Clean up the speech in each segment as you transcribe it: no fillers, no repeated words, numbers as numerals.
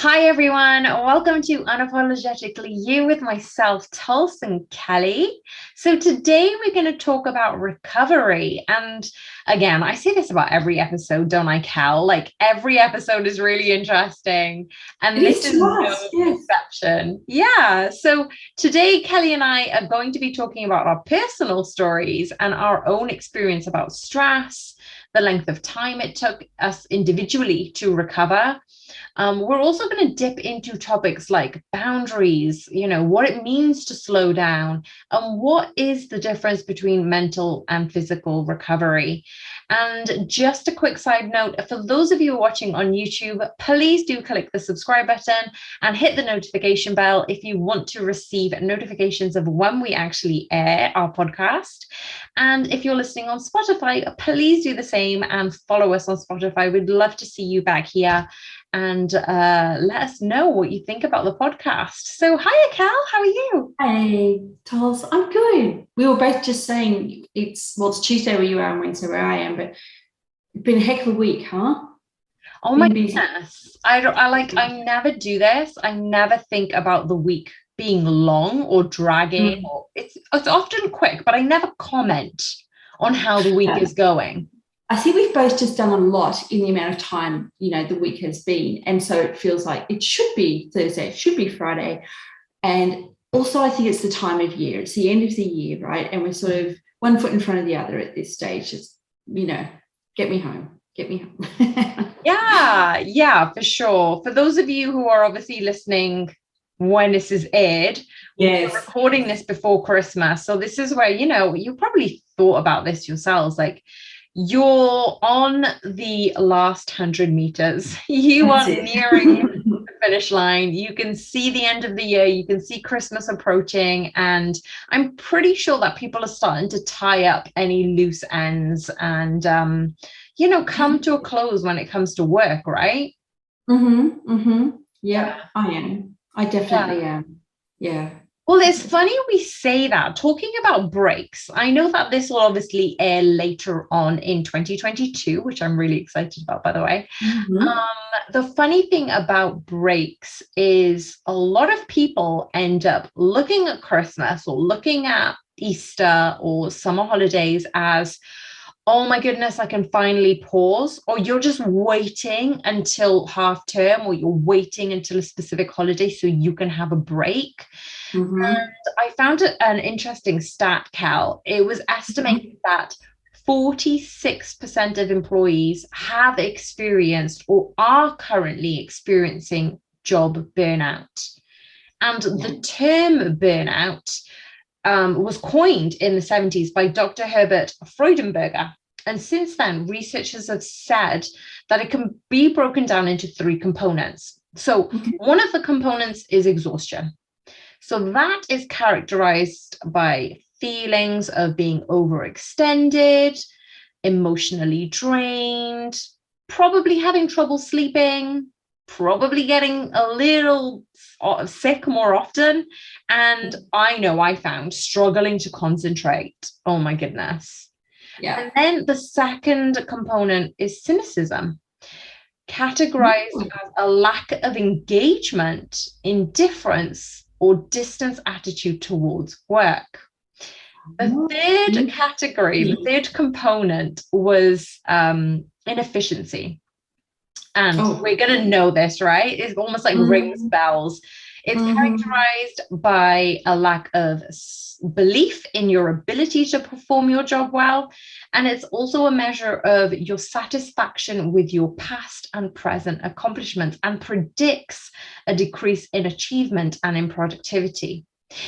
Hi everyone, welcome to Unapologetically You with myself, Tuls and Kelly. So today we're going to talk about recovery. And again, I say this about every episode, don't I, Cal? Like every episode is really interesting. And this is no exception. Yeah. So today, Kelly and I are going to be talking about our personal stories and our own experience about stress, the length of time it took us individually to recover. We're also going to dip into topics like boundaries, what it means to slow down, and what is the difference between mental and physical recovery. And just a quick side note, for those of you watching on YouTube, please do click the subscribe button and hit the notification bell if you want to receive notifications of when we actually air our podcast. And if you're listening on Spotify, please do the same and follow us on Spotify. We'd love to see you back here and let us know what you think about the podcast. So hiya, Cal, how are you? Hey, Tuls, I'm good. We were both just saying it's Tuesday where you are and Wednesday where I am, but it's been a heck of a week, huh? Oh my goodness. I never do this. I never think about the week being long or dragging. Or it's often quick, but I never comment on how the week is going. I think we've both just done a lot in the amount of time, the week has been. And so it feels like it should be Thursday, it should be Friday. And also I think it's the time of year. It's the end of the year, right? And we're sort of one foot in front of the other at this stage. Just, get me home. Yeah, for sure. For those of you who are obviously listening when this is aired, yes, we're recording this before Christmas. So this is where, you probably thought about this yourselves, like you're on the last 100 meters. You are nearing the finish line. You can see the end of the year. You can see Christmas approaching. And I'm pretty sure that people are starting to tie up any loose ends and, come to a close when it comes to work, right? Yeah, I am. I definitely am. Yeah. Well, it's funny we say that. Talking about breaks, I know that this will obviously air later on in 2022, which I'm really excited about, by the way. The funny thing about breaks is a lot of people end up looking at Christmas or looking at Easter or summer holidays as, oh my goodness, I can finally pause, or you're just waiting until half term, or you're waiting until a specific holiday so you can have a break. And I found an interesting stat, Cal. It was estimated that 46% of employees have experienced or are currently experiencing job burnout. And the term burnout was coined in the 70s by Dr. Herbert Freudenberger. And since then, researchers have said that it can be broken down into three components. So one of the components is exhaustion. So that is characterized by feelings of being overextended, emotionally drained, probably having trouble sleeping, probably getting a little sick more often. And I know I found struggling to concentrate. Oh my goodness. Yeah. And then the second component is cynicism, categorized as a lack of engagement, indifference, or distance attitude towards work. The third category, the third component was inefficiency. And we're going to know this, right? It's almost like rings bells. It's characterized by a lack of belief in your ability to perform your job well. And it's also a measure of your satisfaction with your past and present accomplishments and predicts a decrease in achievement and in productivity.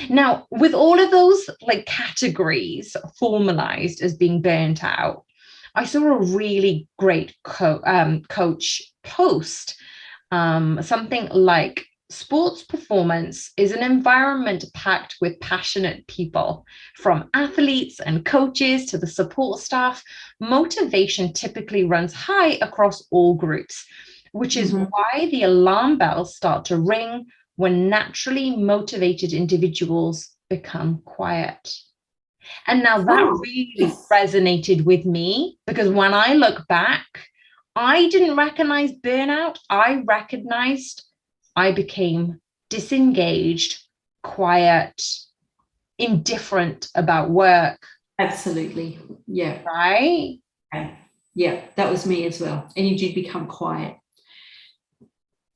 Now, with all of those like categories formalized as being burnt out, I saw a really great coach post, something like, sports performance is an environment packed with passionate people, from athletes and coaches to the support staff. Motivation typically runs high across all groups, which is why the alarm bells start to ring when naturally motivated individuals become quiet. And now that really resonated with me, because when I look back, I didn't recognize burnout. I recognized I became disengaged, quiet, indifferent about work. Absolutely. Yeah. Right? Yeah, that was me as well. And you did become quiet.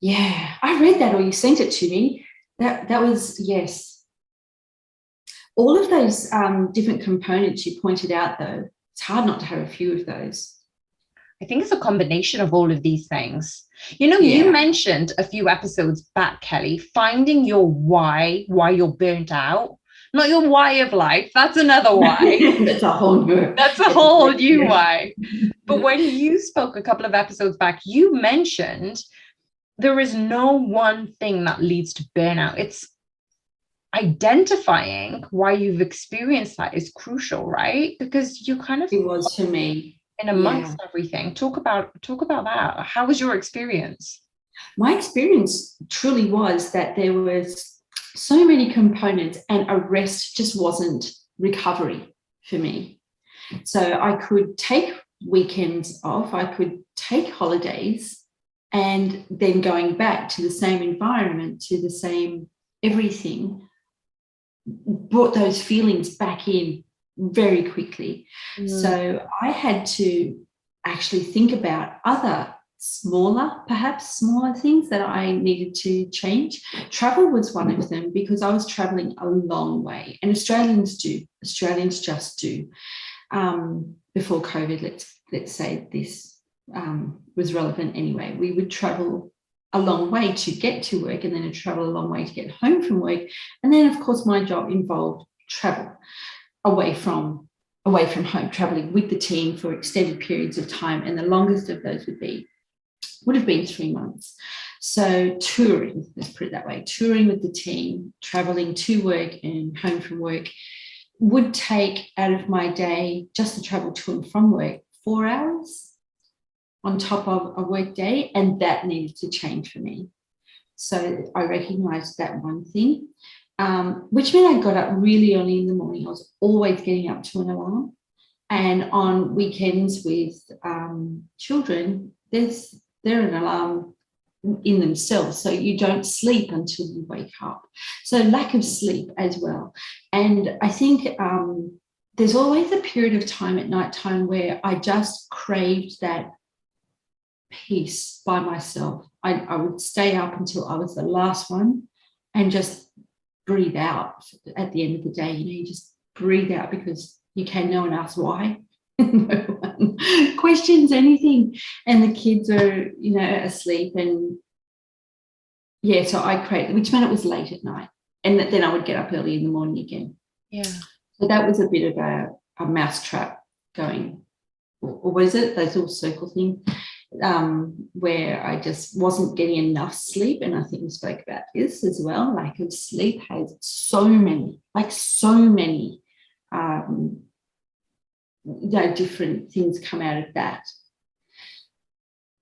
Yeah, I read that, or you sent it to me. That was, yes. All of those different components you pointed out, though, it's hard not to have a few of those. I think it's a combination of all of these things. You know, Yeah. you mentioned a few episodes back, Kelly, finding your why you're burnt out. Not your why of life. That's another why. That's a whole new. That's a whole new why. But when you spoke a couple of episodes back, you mentioned there is no one thing that leads to burnout. It's identifying why you've experienced that is crucial, right? Because you kind of it was for me in amongst everything. Talk about that. How was your experience? My experience truly was that there was so many components, and a rest just wasn't recovery for me. So I could take weekends off, I could take holidays, and then going back to the same environment, to the same everything, brought those feelings back in very quickly. So I had to actually think about other perhaps smaller things that I needed to change. Travel was one of them, because I was traveling a long way, and Australians just do. Before COVID, let's say this was relevant anyway, we would travel a long way to get to work, and then travel a long way to get home from work. And then, of course, my job involved travel away from home, traveling with the team for extended periods of time. And the longest of those would have been 3 months. So touring, let's put it that way, touring with the team, traveling to work and home from work, would take out of my day, just to travel to and from work, 4 hours on top of a work day. And that needed to change for me. So I recognized that one thing, which meant I got up really early in the morning. I was always getting up to an alarm. And on weekends with children, they're an alarm in themselves. So you don't sleep until you wake up. So lack of sleep as well. And I think there's always a period of time at nighttime where I just craved that peace by myself. I would stay up until I was the last one and just breathe out at the end of the day. You just breathe out, because no one asks why. No one questions anything, and the kids are asleep. And so I created, which meant it was late at night, and then I would get up early in the morning again. So that was a bit of a mousetrap going, or was it those little circle thing, where I just wasn't getting enough sleep. And I think we spoke about this as well. Lack of sleep has so many different things come out of that.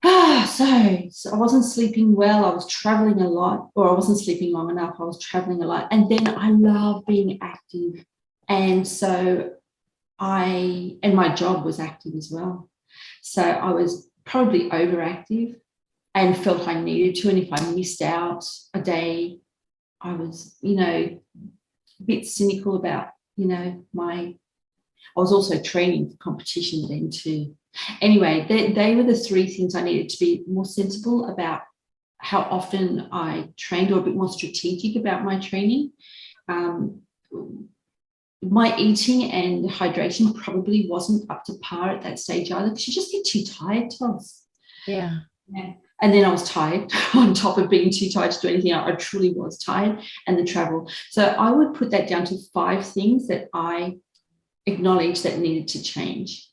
So I wasn't sleeping well. I was traveling a lot, or I wasn't sleeping long enough. I was traveling a lot. And then I love being active. And so my job was active as well. So I was probably overactive and felt I needed to. And if I missed out a day, I was, a bit cynical about, I was also training for competition then too. Anyway, they were the 3 things I needed to be more sensible about how often I trained, or a bit more strategic about my training. My eating and hydration probably wasn't up to par at that stage either, because you just get too tired, Tuls. Yeah. And then I was tired on top of being too tired to do anything. I truly was tired, and the travel. So I would put that down to 5 things that I acknowledged that needed to change.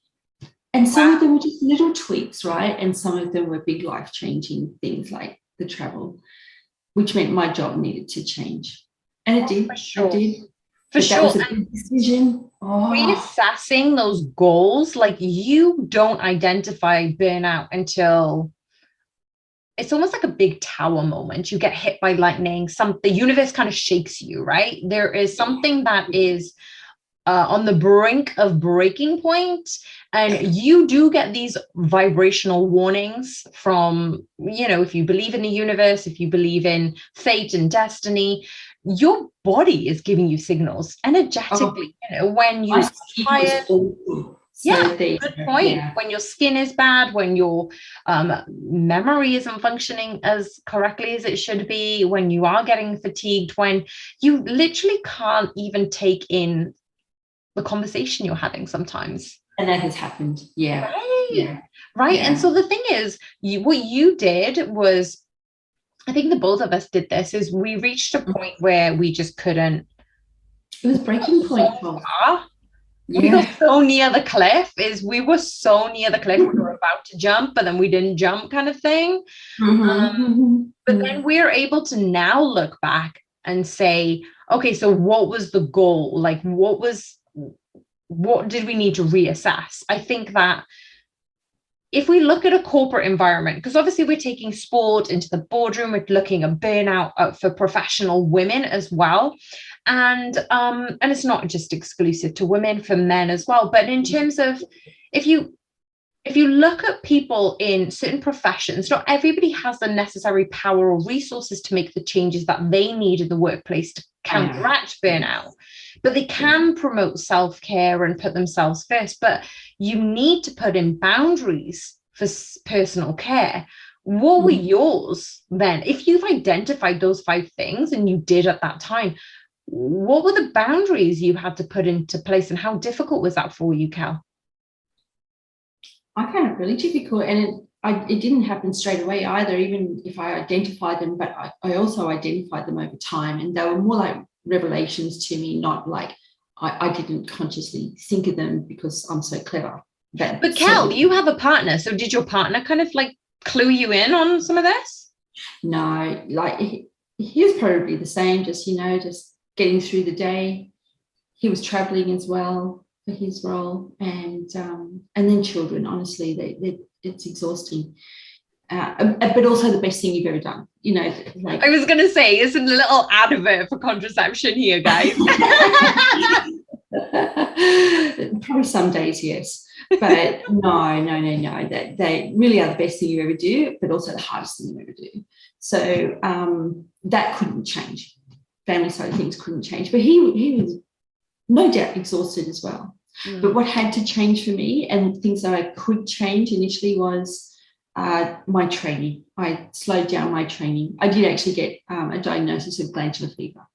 And some of them were just little tweaks, right? And some of them were big life-changing things, like the travel, which meant my job needed to change. And it did. For sure. It did. For but sure. That was a big decision. Reassessing those goals, like, you don't identify burnout until it's almost like a big tower moment. You get hit by lightning, the universe kind of shakes you, right? There is something that is on the brink of breaking point, and you do get these vibrational warnings from, if you believe in the universe, if you believe in fate and destiny, your body is giving you signals energetically, when you're tired. Yeah, good point. Yeah. When your skin is bad, when your memory isn't functioning as correctly as it should be, when you are getting fatigued, when you literally can't even take in the conversation you're having sometimes. And that has happened. Yeah. Right. Yeah. Right. Yeah. And so the thing is, what you did was, I think the both of us did this, is we reached a point where we just couldn't. It was breaking point. We got so near the cliff, we were so near the cliff, we were about to jump, but then we didn't jump, kind of thing. But then we're able to now look back and say, okay, so what was the goal? Like, what did we need to reassess? I think that if we look at a corporate environment, because obviously we're taking sport into the boardroom, we're looking at burnout for professional women as well. And it's not just exclusive to women, for men as well. But in terms of, if you look at people in certain professions, not everybody has the necessary power or resources to make the changes that they need in the workplace to counteract burnout. But they can promote self-care and put themselves first. But you need to put in boundaries for personal care. What were yours then? If you've identified those 5 things, and you did at that time, what were the boundaries you had to put into place, and how difficult was that for you, Cal? I found it really difficult, and it didn't happen straight away either, even if I identified them, but I also identified them over time, and they were more like revelations to me, not like I didn't consciously think of them because I'm so clever. But Cal, you have a partner, so did your partner kind of like clue you in on some of this? No, like he was probably the same, just getting through the day. He was traveling as well for his role, and then children. Honestly, it's exhausting, but also the best thing you've ever done. I was going to say, it's a little advert for contraception here, guys. Probably some days, yes, but no. They really are the best thing you ever do, but also the hardest thing you ever do. So that couldn't change. Family side of things couldn't change, but he was no doubt exhausted as well. But what had to change for me, and things that I could change initially, was my training. I slowed down my training. I did actually get a diagnosis of glandular fever.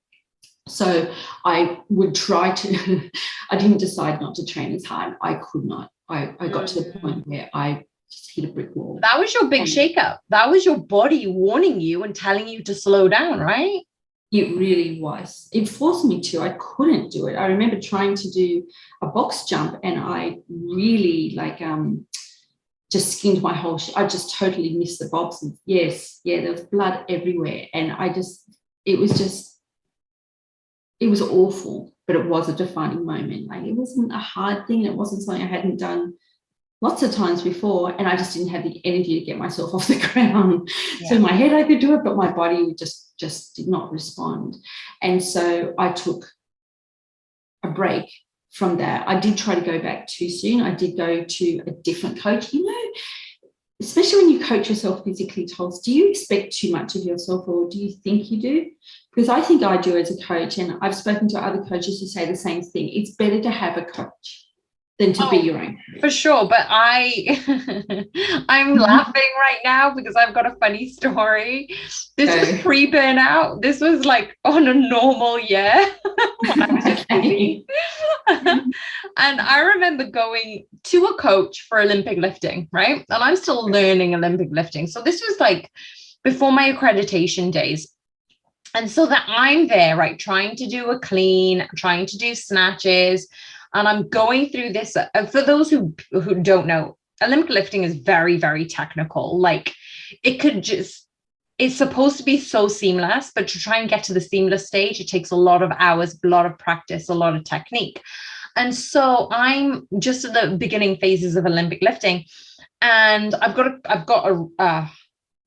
So I would try to, I didn't decide not to train as hard. I could not. I got to the point where I just hit a brick wall. That was your big shakeup. That was your body warning you and telling you to slow down, right? It really was. It forced me to. I couldn't do it. I remember trying to do a box jump, and I really just skinned my whole I just totally missed the bobs. And yes, there was blood everywhere. And it was awful, but it was a defining moment. Like, it wasn't a hard thing. It wasn't something I hadn't done lots of times before, and I just didn't have the energy to get myself off the ground. So in my head I could do it, but my body would just did not respond. And so I took a break from that. I did try to go back too soon. I did go to a different coach. Especially when you coach yourself physically, Tuls, do you expect too much of yourself, or do you think you do? Because I think I do as a coach, and I've spoken to other coaches who say the same thing. It's better to have a coach than to be your own coach. For sure. But I'm laughing right now because I've got a funny story. This was pre-burnout. This was like on a normal year when I was just busy. And I remember going to a coach for Olympic lifting, right? And I'm still learning Olympic lifting. So this was like before my accreditation days. And so that I'm there, right, trying to do a clean, trying to do snatches. And I'm going through this. For those who don't know, Olympic lifting is very, very technical. Like, it's supposed to be so seamless, but to try and get to the seamless stage, it takes a lot of hours, a lot of practice, a lot of technique. And so I'm just at the beginning phases of Olympic lifting, and I've got a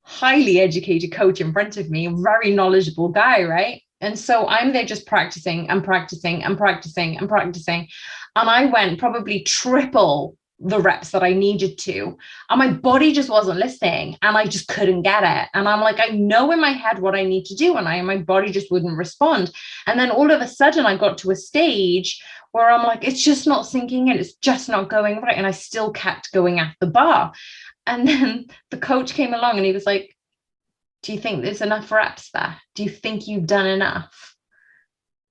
highly educated coach in front of me, a very knowledgeable guy, right? And so I'm there just practicing and practicing and practicing and practicing. And I went probably triple the reps that I needed to. And my body just wasn't listening. And I just couldn't get it. And I'm like, I know in my head what I need to do. And my body just wouldn't respond. And then all of a sudden I got to a stage where I'm like, it's just not sinking in. It's just not going right. And I still kept going at the bar. And then the coach came along and he was like, do you think there's enough reps there? Do you think you've done enough?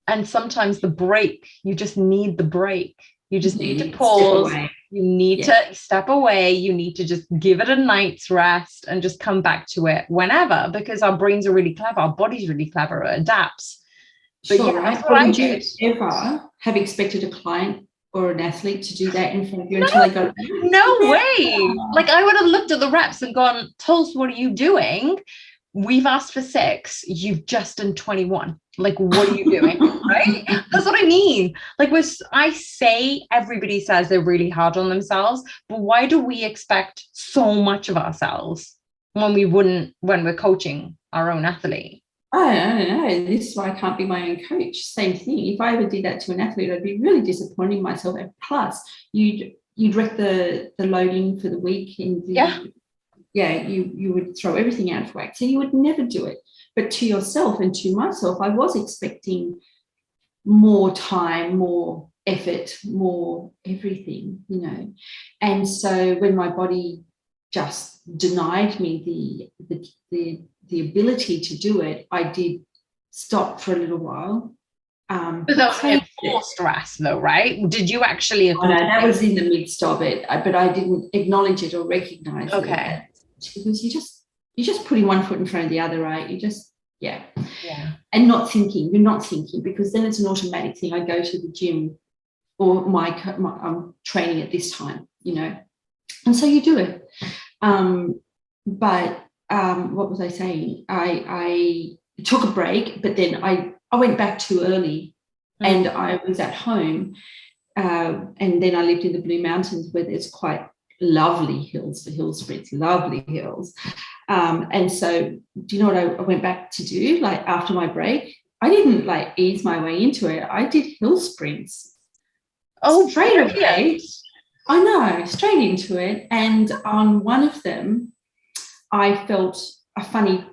And sometimes the break, you just need the break. You just need to pause. You need to step away. You need to just give it a night's rest and just come back to it whenever, because our brains are really clever. Our body's really clever. It adapts. But sure, yeah, right? Would you ever have expected a client or an athlete to do that in front of you until they got no way. Like I would have looked at the reps and gone, Tuls, what are you doing? We've asked for 6, you've just done 21. Like, what are you doing? Right? That's what I mean. Like, I say everybody says they're really hard on themselves, but why do we expect so much of ourselves when we're coaching our own athlete? I don't know. This is why I can't be my own coach. Same thing. If I ever did that to an athlete, I'd be really disappointed in myself. And plus, you'd wreck the loading for the week and you would throw everything out of whack. So you would never do it. But to yourself and to myself, I was expecting more time, more effort, more everything, And so when my body just denied me the ability to do it, I did stop for a little while. But that was enforced rest, though, right? Did you actually? No, that was in the midst of it, but I didn't acknowledge it or recognize it. Okay. Because you're just putting one foot in front of the other, right? You just and not thinking. You're not thinking, because then it's an automatic thing. I go to the gym or I'm training at this time, and so you do it. But what was I saying? I took a break, but then I went back too early, and I was at home, and then I lived in the Blue Mountains where there's quite lovely hills for hill sprints, lovely hills. And so do you know what I went back to do? Like after my break, I didn't like ease my way into it. I did hill sprints. Oh, straight away. I know, straight into it. And on one of them, I felt a funny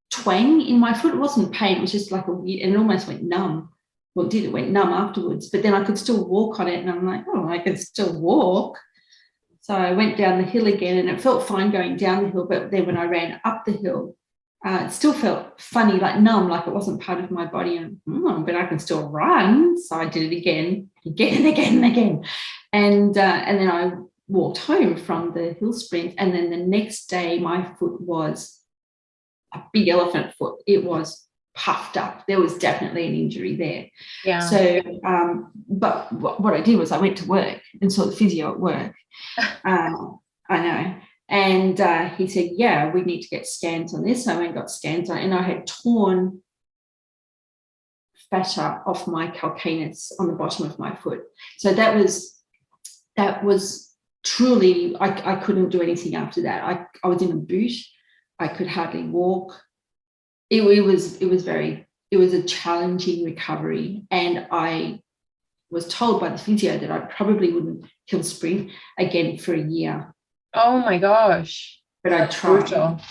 twang in my foot. It wasn't pain, it was just like a weird, and it almost went numb. Well, it went numb afterwards, but then I could still walk on it. And I'm like, oh, I can still walk. So I went down the hill again, and it felt fine going down the hill. But then when I ran up the hill, it still felt funny, like numb, like it wasn't part of my body. And but I can still run. So I did it again. And then I walked home from the hill sprint. And then the next day, my foot was a big elephant foot. It was puffed up. There was definitely an injury there. Yeah. So, but what I did was I went to work and saw the physio at work. I know. And he said, yeah, we need to get scans on this. So I went and got scans on it, and I had torn fascia off my calcaneus on the bottom of my foot. So that was truly, I couldn't do anything after that. I was in a boot. I could hardly walk. It was a challenging recovery, and I was told by the physio that I probably wouldn't hill sprint again for a year. Oh my gosh! But I tried. Brutal.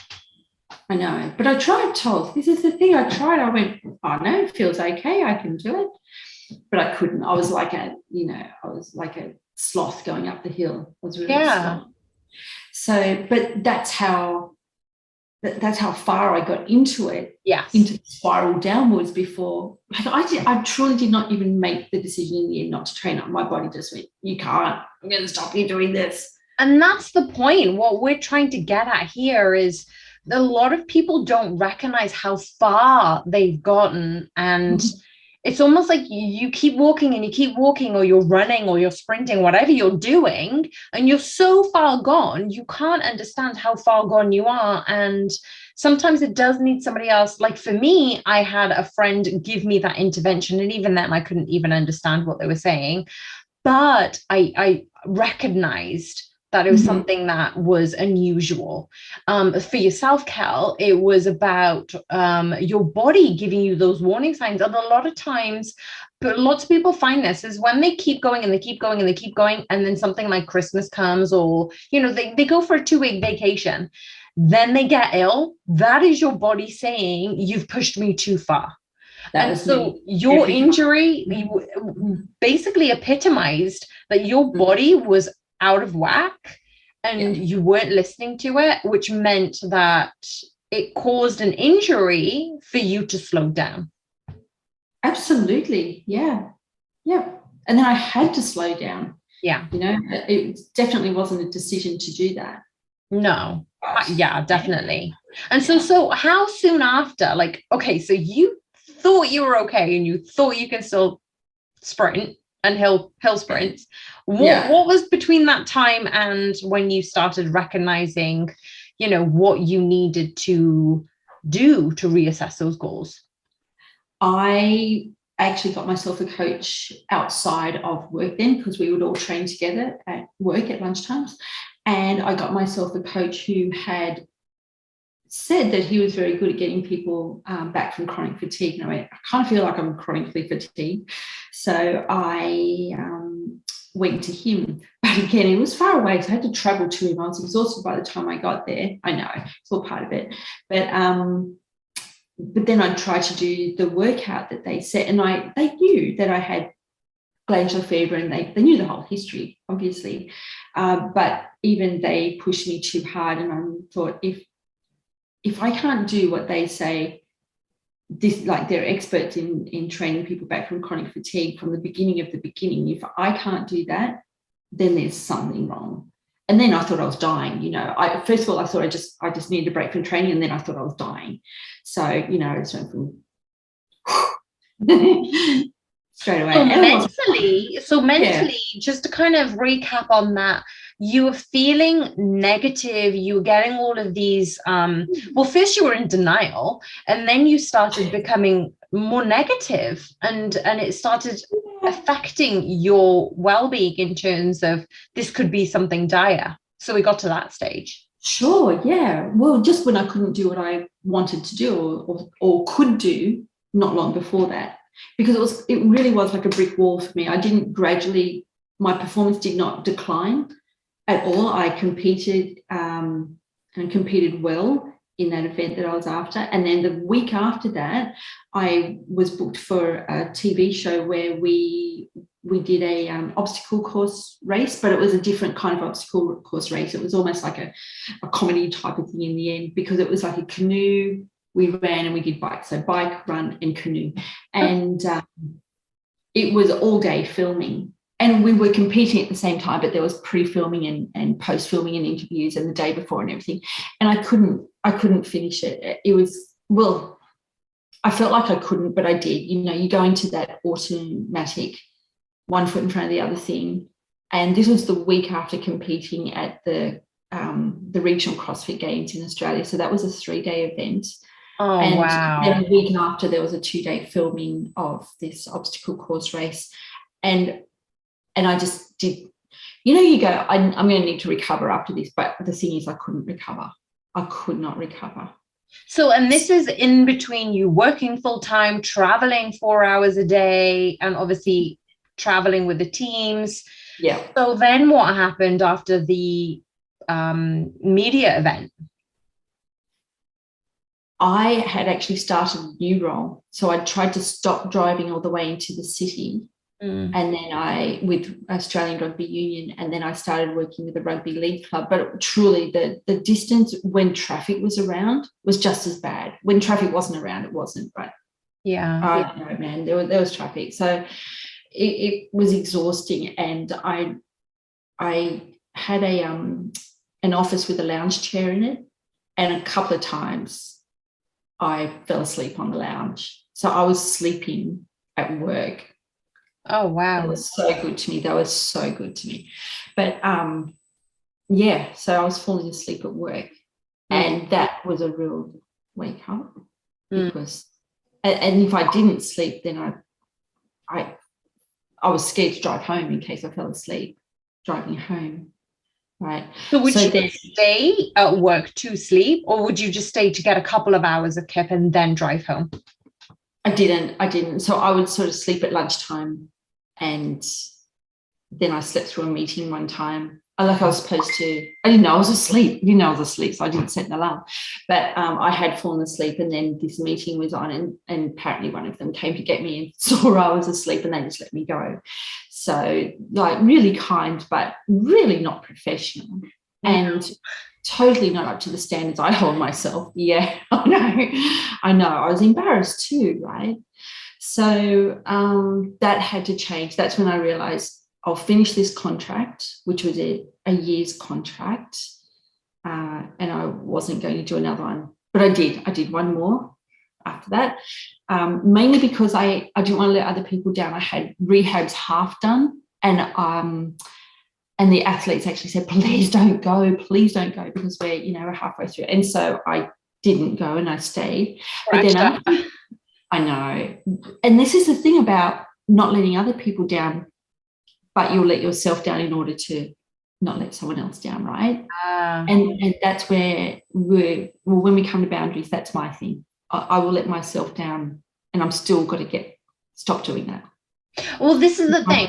I know, but I tried, Tuls. This is the thing. I tried. I went, oh no, it feels okay. I can do it, but I couldn't. I was like a sloth going up the hill. I was really slow. So, but that's how far I got into it. Yes. Into the spiral downwards before. Like I truly did not even make the decision in the end not to train up. My body just went, you can't. I'm going to stop you doing this. And that's the point. What we're trying to get at here is a lot of people don't recognize how far they've gotten. And it's almost like you keep walking and you keep walking, or you're running or you're sprinting, whatever you're doing, and you're so far gone, you can't understand how far gone you are. And sometimes it does need somebody else. Like for me, I had a friend give me that intervention, and even then I couldn't even understand what they were saying. But I recognized that it was something that was unusual. For yourself, Kel, it was about your body giving you those warning signs. And a lot of times, but lots of people find this is when they keep going and they keep going and they keep going, and then something like Christmas comes, or, you know, they go for a 2-week vacation, then they get ill. That is your body saying, you've pushed me too far. And so your injury basically epitomized that your body was out of whack and you weren't listening to it, which meant that it caused an injury for you to slow down. Absolutely. Yeah. And then I had to slow down. Yeah. You know, it definitely wasn't a decision to do that. No. Yeah, definitely. And so how soon after, like, okay, so you thought you were okay and you thought you can still sprint and hill sprints. What was between that time and when you started recognizing, you know, what you needed to do to reassess those goals? I actually got myself a coach outside of work then, because we would all train together at work at lunchtimes. And I got myself a coach who had said that he was very good at getting people back from chronic fatigue. And I went, I kind of feel like I'm chronically fatigued. So I went to him. But again, it was far away, so I had to travel to him. I was exhausted by the time I got there. I know, it's all part of it. But then I tried to do the workout that they set, and they knew that I had glandular fever, and they knew the whole history, obviously. But even they pushed me too hard, and I thought, if I can't do what they say, this, like, they're experts in training people back from chronic fatigue from the beginning of the beginning, if I can't do that, then there's something wrong. And then I thought I was dying. You know, first of all, I thought I just needed a break from training, and then I thought I was dying. So, you know, I just went from straight away. So mentally, just to kind of recap on that, you were feeling negative, you were getting all of these, well, first you were in denial, and then you started becoming more negative, and it started affecting your well-being in terms of this could be something dire. So we got to that stage. Sure, yeah. Well, just when I couldn't do what I wanted to do or could do not long before that, because it really was like a brick wall for me. My performance did not decline at all. I competed and competed well in that event that I was after. And then the week after that, I was booked for a TV show where we did a obstacle course race, but it was a different kind of obstacle course race. It was almost like a comedy type of thing in the end, because it was like a canoe. We ran and we did bike. So bike, run and canoe. And it was all day filming. And we were competing at the same time, but there was pre-filming and post-filming and interviews and the day before and everything. And I couldn't finish it. It was, well, I felt like I couldn't, but I did. You know, you go into that automatic one foot in front of the other thing. And this was the week after competing at the regional CrossFit Games in Australia. So that was a 3-day event. Oh, and wow. Then a week after, there was a 2-day filming of this obstacle course race. And I just did, you know, you go, I'm going to need to recover after this. But the thing is, I couldn't recover. I could not recover. So, and this is in between you working full-time, traveling 4 hours a day, and obviously traveling with the teams. Yeah. So then what happened after the media event? I had actually started a new role. So I tried to stop driving all the way into the city. And then with Australian Rugby Union, and then I started working with the rugby league club. But truly, the distance when traffic was around was just as bad. When traffic wasn't around, it wasn't. But I don't know, man. There was traffic, so it was exhausting. And I had an office with a lounge chair in it, and a couple of times I fell asleep on the lounge. So I was sleeping at work. Oh, wow. That was so good to me. But yeah, so I was falling asleep at work. And that was a real wake up, because and if I didn't sleep, then I was scared to drive home in case I fell asleep driving home. Right. So would you stay at work to sleep, or would you just stay to get a couple of hours of kip and then drive home? I didn't. So I would sort of sleep at lunchtime, and then I slept through a meeting one time. I was supposed to, I didn't know I was asleep. So I didn't set an alarm. But I had fallen asleep, and then this meeting was on, and apparently one of them came to get me and saw I was asleep, and they just let me go. So really kind, but really not professional. And totally not up to the standards I hold myself. Yeah, I know. I was embarrassed too, right? So that had to change. That's when I realized I'll finish this contract, which was a year's contract, and I wasn't going to do another one. But I did one more after that, mainly because I didn't want to let other people down. I had rehabs half done, and the athletes actually said, please don't go, because we're halfway through. And so I didn't go, and I stayed. But then I know. And this is the thing about not letting other people down, but you'll let yourself down in order to not let someone else down, right? And that's where when we come to boundaries, that's my thing. I will let myself down, and I'm still got to stop doing that. Well, this is the thing.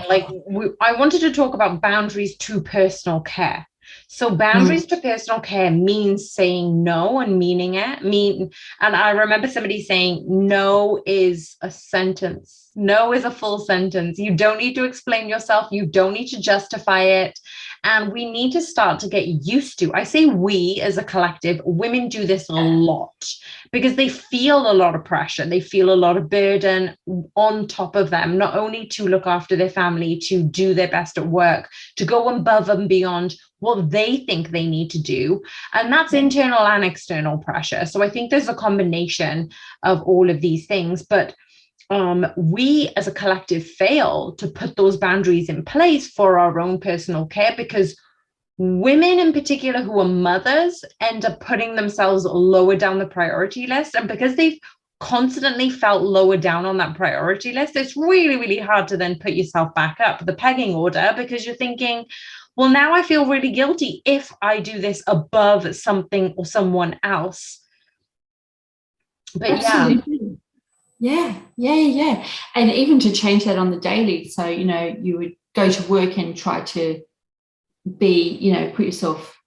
I wanted to talk about boundaries to personal care. So boundaries to personal care means saying no and meaning it. And I remember somebody saying, no is a sentence. No is a full sentence. You don't need to explain yourself. You don't need to justify it. And we need to start to get used to, I say we as a collective, women do this a lot because they feel a lot of pressure. They feel a lot of burden on top of them, not only to look after their family, to do their best at work, to go above and beyond what they think they need to do. And that's internal and external pressure. So I think there's a combination of all of these things. But we as a collective fail to put those boundaries in place for our own personal care, because women in particular who are mothers end up putting themselves lower down the priority list. And because they've constantly felt lower down on that priority list, it's really, really hard to then put yourself back up the pegging order, because you're thinking, well, now I feel really guilty if I do this above something or someone else. But absolutely. Yeah. And even to change that on the daily. So, you would go to work and try to be, put yourself,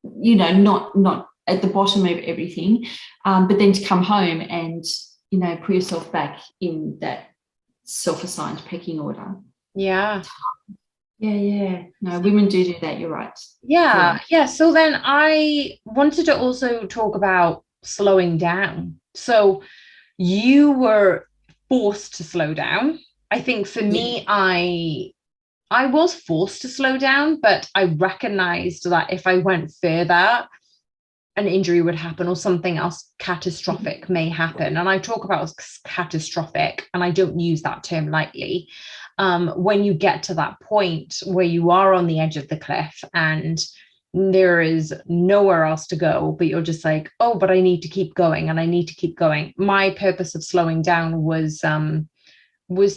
not at the bottom of everything, but then to come home and, put yourself back in that self-assigned pecking order. Yeah. No, women do that. You're right. Yeah. So then I wanted to also talk about slowing down. So you were forced to slow down. I think for me, I was forced to slow down, but I recognized that if I went further, an injury would happen or something else catastrophic may happen. And I talk about catastrophic, and I don't use that term lightly. When you get to that point where you are on the edge of the cliff and there is nowhere else to go, but you're just like, oh, but I need to keep going and I need to keep going. My purpose of slowing down was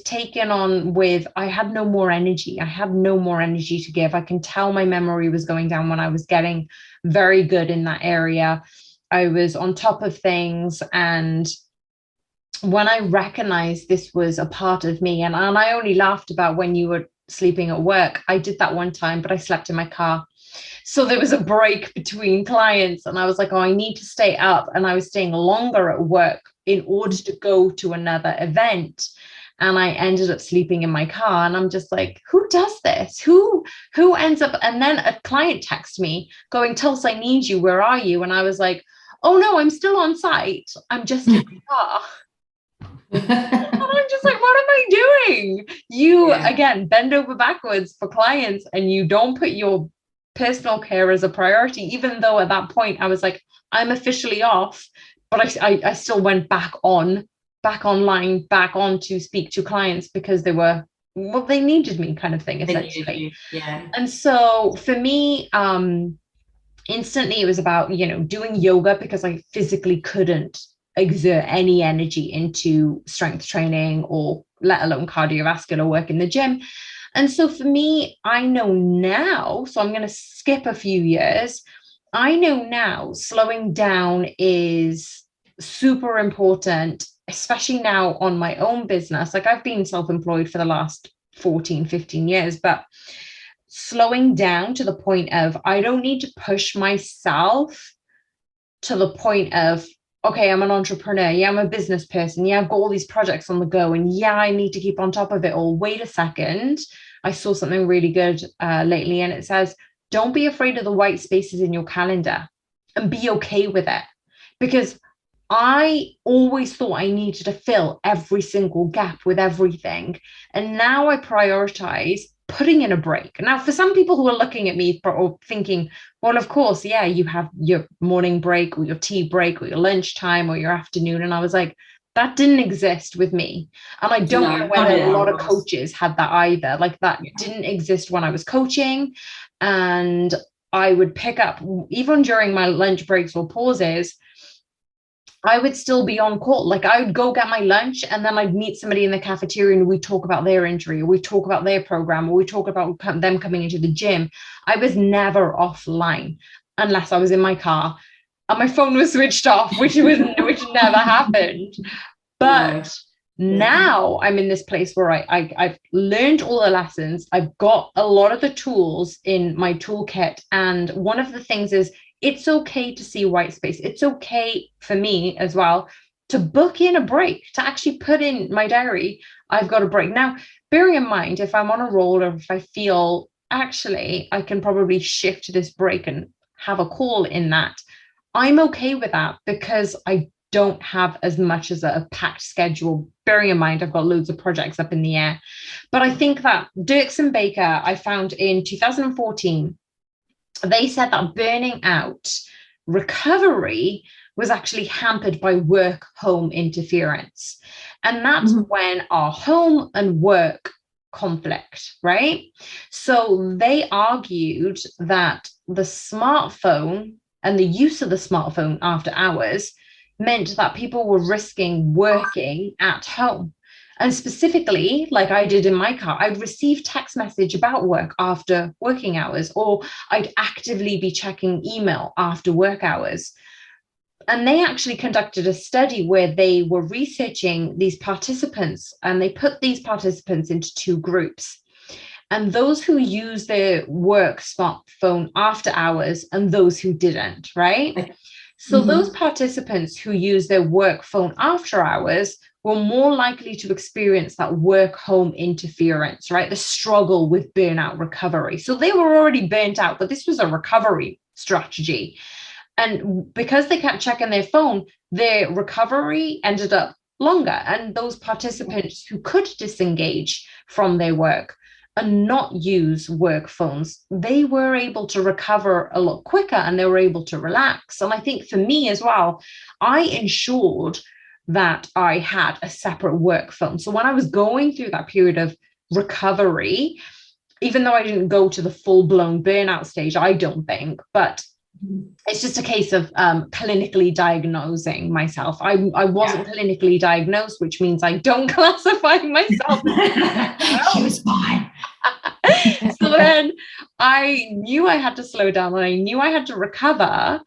taken on with, I had no more energy. I had no more energy to give. I can tell my memory was going down when I was getting very good in that area. I was on top of things. And when I recognized this was a part of me, and I only laughed about when you were sleeping at work. I did that one time, but I slept in my car. So there was a break between clients and I was like, oh, I need to stay up. And I was staying longer at work in order to go to another event. And I ended up sleeping in my car. And I'm just like, who does this? Who ends up? And then a client texted me going, Tuls, I need you. Where are you? And I was like, oh, no, I'm still on site. I'm just in the car. And I'm just like, what am I doing? Again, bend over backwards for clients, and you don't put your personal care as a priority, even though at that point I was like, I'm officially off, but I still went back online, back on to speak to clients because they needed me, kind of thing, essentially. And so for me, instantly it was about, doing yoga, because I physically couldn't exert any energy into strength training or let alone cardiovascular work in the gym. And so for me, I know now, so I'm going to skip a few years. I know now slowing down is super important, especially now on my own business. Like I've been self-employed for the last 14, 15 years, but slowing down to the point of I don't need to push myself to the point of, okay, I'm an entrepreneur. Yeah, I'm a business person. Yeah, I've got all these projects on the go. And yeah, I need to keep on top of it all. Wait a second. I saw something really good lately, and it says, don't be afraid of the white spaces in your calendar and be okay with it. Because I always thought I needed to fill every single gap with everything. And now I prioritize putting in a break. Now, for some people who are looking at me or thinking, well, of course, yeah, you have your morning break or your tea break or your lunchtime or your afternoon. And I was like, that didn't exist with me. And I don't know whether a lot of coaches had that either. Like that didn't exist when I was coaching. And I would pick up, even during my lunch breaks or pauses, I would still be on call. Like I would go get my lunch and then I'd meet somebody in the cafeteria and we talk about their injury, or we talk about their program, or we talk about them coming into the gym. I was never offline unless I was in my car and my phone was switched off, which never happened. But now I'm in this place where I've learned all the lessons. I've got a lot of the tools in my toolkit. And one of the things is it's okay to see white space. It's okay for me as well to book in a break, to actually put in my diary, I've got a break. Now, bearing in mind, if I'm on a roll or if I feel actually I can probably shift this break and have a call in that, I'm okay with that because I don't have as much as a packed schedule. Bearing in mind, I've got loads of projects up in the air. But I think that Dirks and Baker, I found in 2014, they said that burning out recovery was actually hampered by work-home interference. And that's when our home and work conflict, right? So they argued that the smartphone and the use of the smartphone after hours meant that people were risking working at home. And specifically, like I did in my car, I'd receive text message about work after working hours, or I'd actively be checking email after work hours. And they actually conducted a study where they were researching these participants, and they put these participants into two groups. And those who use their work smartphone after hours and those who didn't, right? So those participants who use their work phone after hours were more likely to experience that work-home interference, right? The struggle with burnout recovery. So they were already burnt out, but this was a recovery strategy. And because they kept checking their phone, their recovery ended up longer. And those participants who could disengage from their work and not use work phones, they were able to recover a lot quicker and they were able to relax. And I think for me as well, I ensured that I had a separate work phone. So when I was going through that period of recovery, even though I didn't go to the full-blown burnout stage, I don't think, but it's just a case of clinically diagnosing myself. I wasn't clinically diagnosed, which means I don't classify myself. She was fine. So then I knew I had to slow down and I knew I had to recover.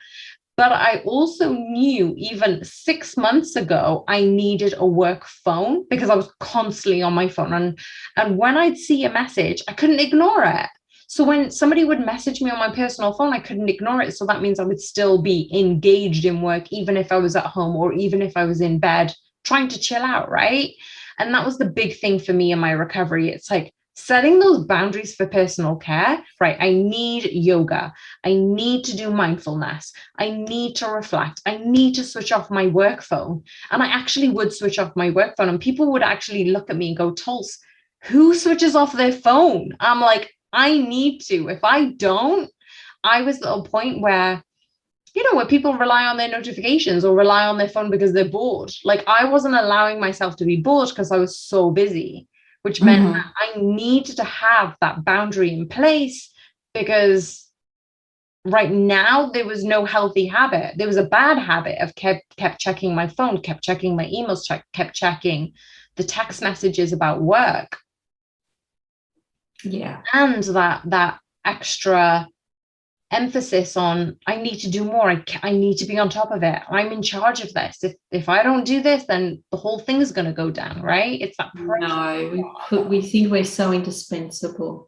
But I also knew even 6 months ago, I needed a work phone because I was constantly on my phone. And when I'd see a message, I couldn't ignore it. So when somebody would message me on my personal phone, I couldn't ignore it. So that means I would still be engaged in work, even if I was at home or even if I was in bed trying to chill out, right? And that was the big thing for me in my recovery. It's like setting those boundaries for personal care, right? I need yoga. I need to do mindfulness. I need to reflect. I need to switch off my work phone. And I actually would switch off my work phone. And people would actually look at me and go, Tuls, who switches off their phone? I'm like, I need to. If I don't, I was at a point where, where people rely on their notifications or rely on their phone because they're bored. Like I wasn't allowing myself to be bored because I was so busy, which meant that I needed to have that boundary in place because right now there was no healthy habit. There was a bad habit of kept checking my phone, kept checking my emails, kept checking the text messages about work. Yeah. And that extra emphasis on, I need to do more. I need to be on top of it. I'm in charge of this. If I don't do this, then the whole thing is going to go down, right? It's that pressure. No, we think we're so indispensable,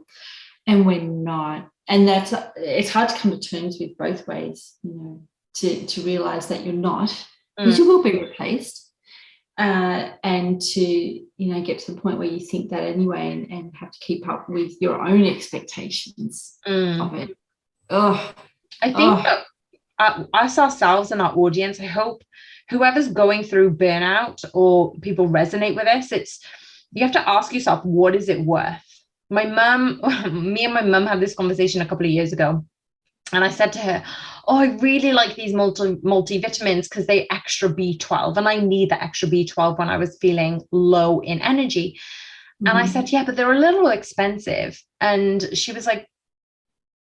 and we're not. And it's hard to come to terms with both ways, to realize that you're not, because you will be replaced, and to get to the point where you think that anyway, and have to keep up with your own expectations of it. I think that us ourselves and our audience, I hope whoever's going through burnout or people resonate with this, you have to ask yourself, what is it worth? Me and my mum had this conversation a couple of years ago, and I said to her, oh, I really like these multivitamins because they extra B12, and I need the extra B12 when I was feeling low in energy. And I said, yeah, but they're a little expensive. And she was like,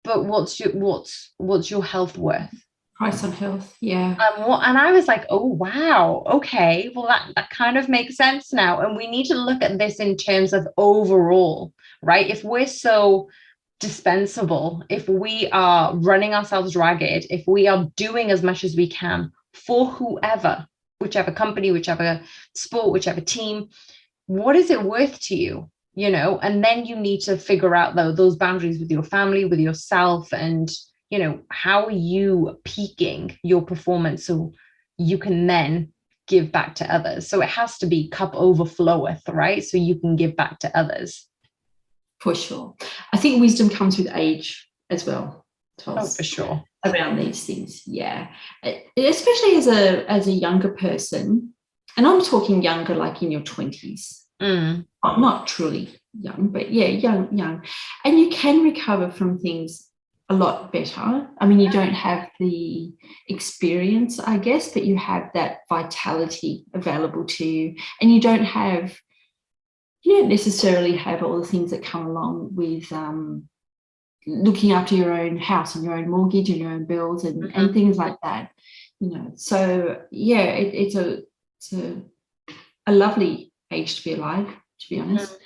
but what's your health worth? Price on health, yeah. And I was like, oh, wow, okay, well, that kind of makes sense now. And we need to look at this in terms of overall, right? If we're so dispensable, if we are running ourselves ragged, if we are doing as much as we can for whoever, whichever company, whichever sport, whichever team, what is it worth to you? And then you need to figure out those boundaries with your family, with yourself, and how are you peaking your performance so you can then give back to others. So it has to be cup overfloweth, right? So you can give back to others. For sure. I think wisdom comes with age as well, Tuls. Oh, for sure. Around these things, yeah. Especially as a younger person, and I'm talking younger, like in your 20s. Not truly young, but yeah, young. And you can recover from things a lot better. I mean, you don't have the experience, I guess, but you have that vitality available to you, and you don't necessarily have all the things that come along with looking after your own house and your own mortgage and your own bills and things like that. So yeah, it's a lovely age to be alive, to be honest.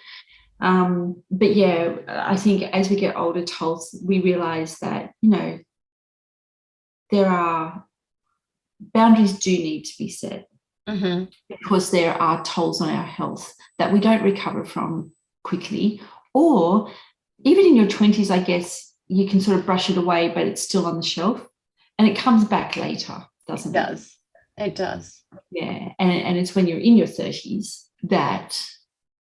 But yeah, I think as we get older, Tuls, we realize that there are boundaries do need to be set, because there are tolls on our health that we don't recover from quickly, or even in your 20s, I guess you can sort of brush it away, but it's still on the shelf and it comes back later, doesn't it? It does. Yeah. And it's when you're in your 30s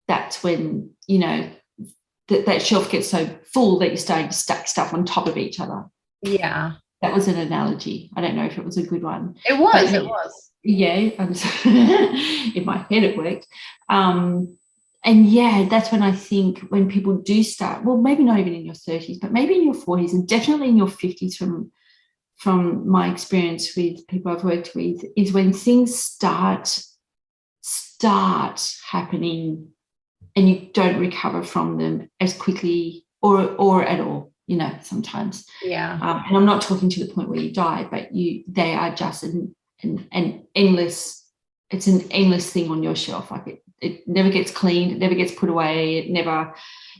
that's when, that shelf gets so full that you're starting to stack stuff on top of each other. Yeah. That was an analogy. I don't know if it was a good one. It was. Yeah. In my head it worked. And yeah, that's when I think when people do start, well, maybe not even in your 30s, but maybe in your 40s and definitely in your 50s from my experience with people I've worked with, is when things start happening and you don't recover from them as quickly or at all, sometimes. Yeah. And I'm not talking to the point where you die, but they are just an endless, it's an endless thing on your shelf. Like it never gets cleaned, it never gets put away, it never,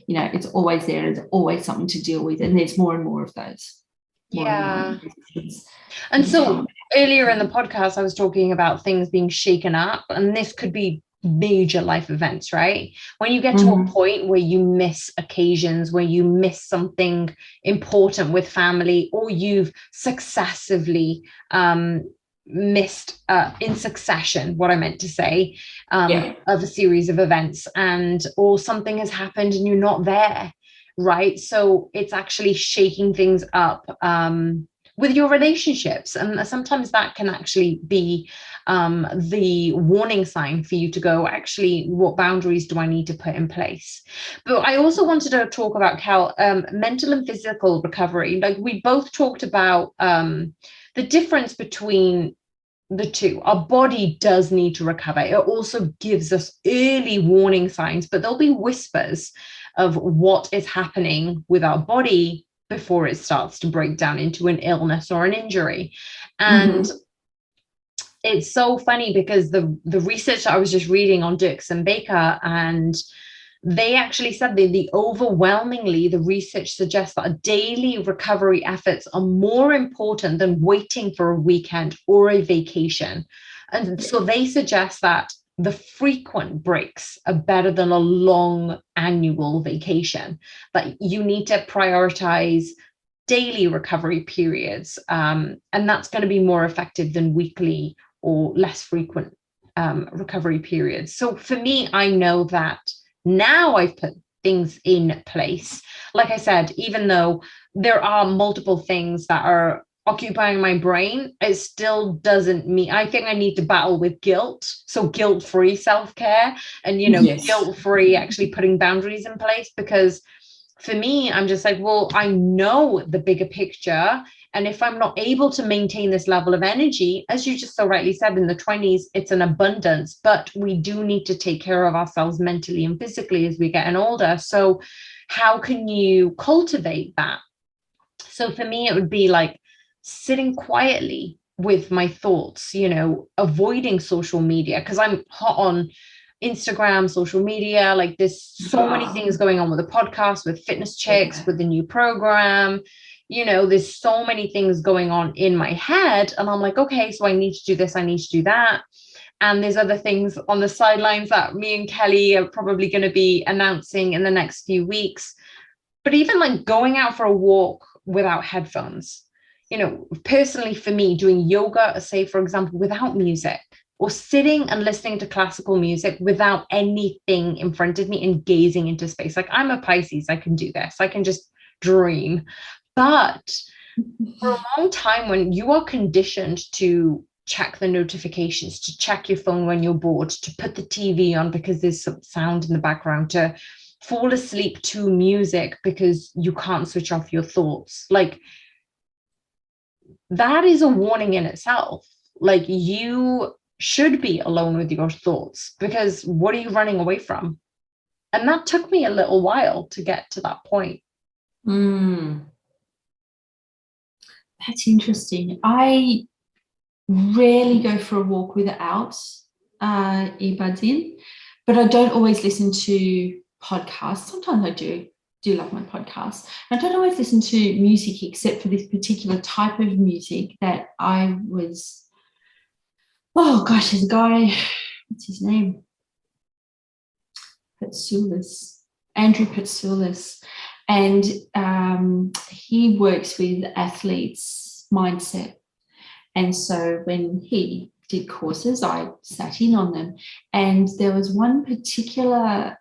it's always there, there's always something to deal with, and there's more and more of those. And so earlier in the podcast, I was talking about things being shaken up, and this could be major life events, right? When you get to a point where you miss occasions, where you miss something important with family, or you've successively missed in succession, what I meant to say, of a series of events, or something has happened and you're not there, right? So it's actually shaking things up with your relationships, and sometimes that can actually be the warning sign for you to go, actually, what boundaries do I need to put in place? But I also wanted to talk about, Cal, mental and physical recovery. Like we both talked about the difference between the two. Our body does need to recover. It also gives us early warning signs, but there'll be whispers of what is happening with our body before it starts to break down into an illness or an injury. And it's so funny because the research I was just reading on Dirksen Baker and they actually said that overwhelmingly, the research suggests that daily recovery efforts are more important than waiting for a weekend or a vacation. And so they suggest that the frequent breaks are better than a long annual vacation, that you need to prioritize daily recovery periods. And that's going to be more effective than weekly or less frequent recovery periods. So for me, I know that now I've put things in place. Like I said, even though there are multiple things that are occupying my brain, it still doesn't mean, I think I need to battle with guilt. So guilt-free self-care and, Yes. guilt-free actually putting boundaries in place, because for me, I'm just like, well, I know the bigger picture. And if I'm not able to maintain this level of energy, as you just so rightly said, in the 20s, it's an abundance, but we do need to take care of ourselves mentally and physically as we get older. So how can you cultivate that? So for me, it would be like sitting quietly with my thoughts, avoiding social media, because I'm hot on Instagram, social media. Like there's so many things going on with the podcast, with fitness checks, with the new program. There's so many things going on in my head. And I'm like, okay, so I need to do this, I need to do that. And there's other things on the sidelines that me and Kelly are probably going to be announcing in the next few weeks. But even like going out for a walk without headphones, personally for me, doing yoga, say, for example, without music, or sitting and listening to classical music without anything in front of me and gazing into space. Like I'm a Pisces, I can do this. I can just dream. But for a long time, when you are conditioned to check the notifications, to check your phone when you're bored, to put the TV on because there's some sound in the background, to fall asleep to music because you can't switch off your thoughts, like that is a warning in itself. Like you should be alone with your thoughts, because what are you running away from? And that took me a little while to get to that point. That's interesting. I rarely go for a walk without earbuds in, but I don't always listen to podcasts. Sometimes I do love my podcasts. I don't always listen to music except for this particular type of music that I was, oh gosh, there's a guy, what's his name? Andrew Patsoulis. And he works with athletes' mindset. And so when he did courses, I sat in on them. And there was one particular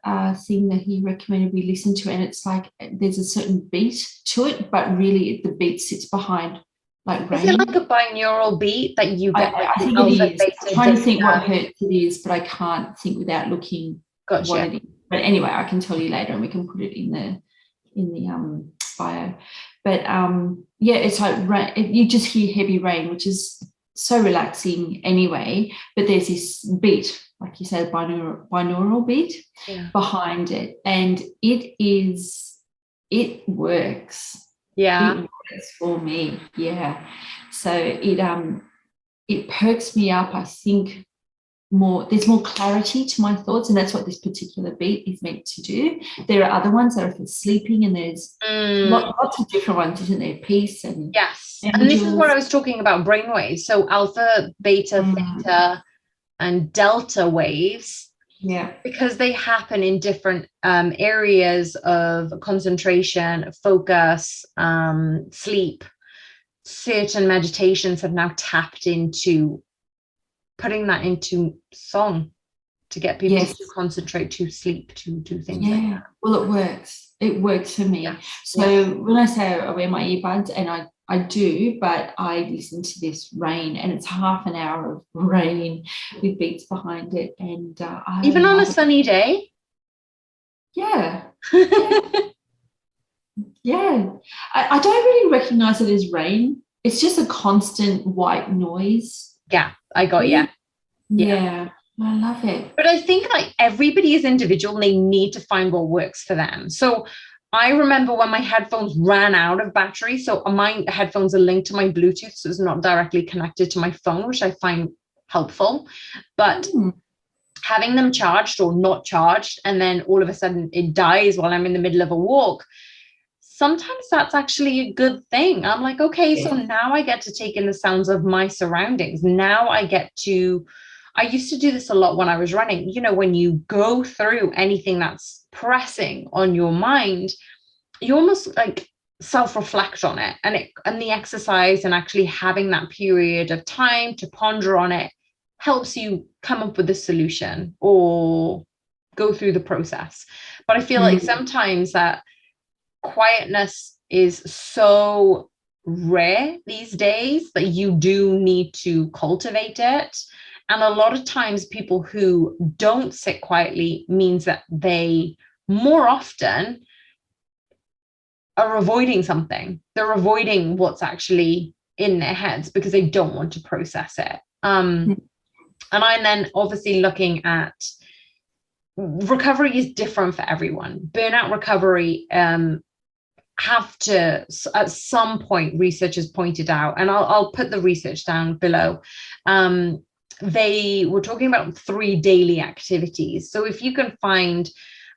thing that he recommended we listen to. And it's like there's a certain beat to it, but really the beat sits behind like rain. Is it like a binaural beat that you get? I think it is. I'm trying to think what hertz it is, but I can't think without looking what it is. But anyway, I can tell you later and we can put it in the bio. But yeah, it's like rain, you just hear heavy rain, which is so relaxing anyway, but there's this beat, like you said, binaural beat behind it, and it works. It works for me. So it perks me up, I think. There's more clarity to my thoughts, and that's what this particular beat is meant to do. There are other ones that are for sleeping, and there's lots of different ones, isn't there? Peace and and this is what I was talking about, brainwaves. So alpha, beta, theta, and delta waves. Because they happen in different areas of concentration, focus, sleep. Certain meditations have now tapped into putting that into song to get people to concentrate, to sleep, to do things like that. Well, it works for me. So when I say I wear my earbuds, and I do, but I listen to this rain, and it's half an hour of rain with beats behind it, and even on a sunny day. I don't really recognize it as rain. It's just a constant white noise. I got you. I love it. But I think like everybody is individual and they need to find what works for them. So I remember when my headphones ran out of battery. So my headphones are linked to my Bluetooth, so it's not directly connected to my phone, which I find helpful. But having them charged or not charged, and then all of a sudden it dies while I'm in the middle of a walk, sometimes that's actually a good thing. I'm like, okay, so now I get to take in the sounds of my surroundings. Now I used to do this a lot when I was running. You know, when you go through anything that's pressing on your mind, you almost like self-reflect on it, and the exercise and actually having that period of time to ponder on it helps you come up with a solution or go through the process. But I feel like sometimes that quietness is so rare these days that you do need to cultivate it. And a lot of times people who don't sit quietly means that they more often are avoiding something. They're avoiding what's actually in their heads because they don't want to process it. And I'm then obviously looking at recovery is different for everyone. Burnout recovery have to, at some point, researchers pointed out, and I'll put the research down below. They were talking about 3 daily activities. So if you can find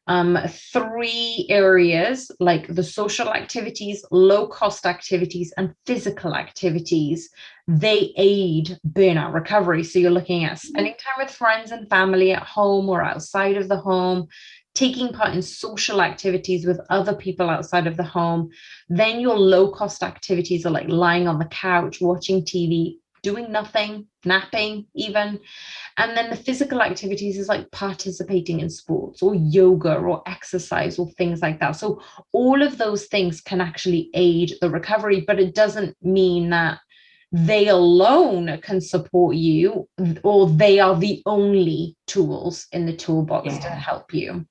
3 areas, like the social activities, low cost activities, and physical activities, they aid burnout recovery. So you're looking at spending time with friends and family at home or outside of the home, taking part in social activities with other people outside of the home. Then your low cost activities are like lying on the couch, watching TV, doing nothing, napping even. And then the physical activities is like participating in sports or yoga or exercise or things like that. So all of those things can actually aid the recovery, but it doesn't mean that they alone can support you or they are the only tools in the toolbox to help you.